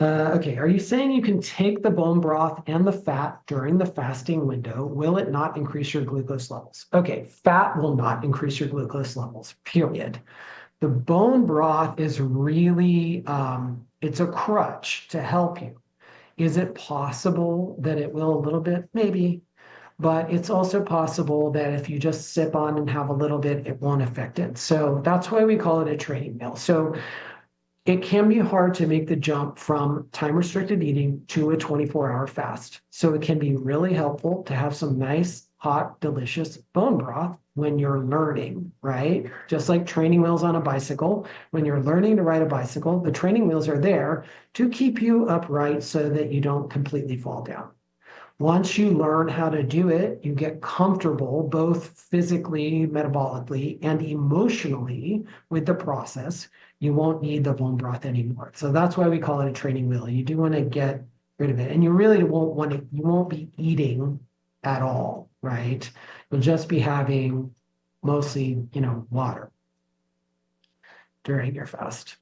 Okay, are you saying you can take the bone broth and the fat during the fasting window? Will it not increase your glucose levels? Okay, fat will not increase your glucose levels, period. The bone broth is really, it's a crutch to help you. Is it possible that it will a little bit? Maybe. But it's also possible that if you just sip on and have a little bit, it won't affect it. So that's why we call it a training meal. So it can be hard to make the jump from time restricted eating to a 24-hour fast. So it can be really helpful to have some nice, hot, delicious bone broth when you're learning, right? Just like training wheels on a bicycle. When you're learning to ride a bicycle, the training wheels are there to keep you upright so that you don't completely fall down. Once you learn how to do it, you get comfortable both physically, metabolically, and emotionally with the process. You won't need the bone broth anymore. So that's why we call it a training wheel. You do want to get rid of it. And you really won't want to, you won't be eating at all, right? You'll just be having mostly, water during your fast.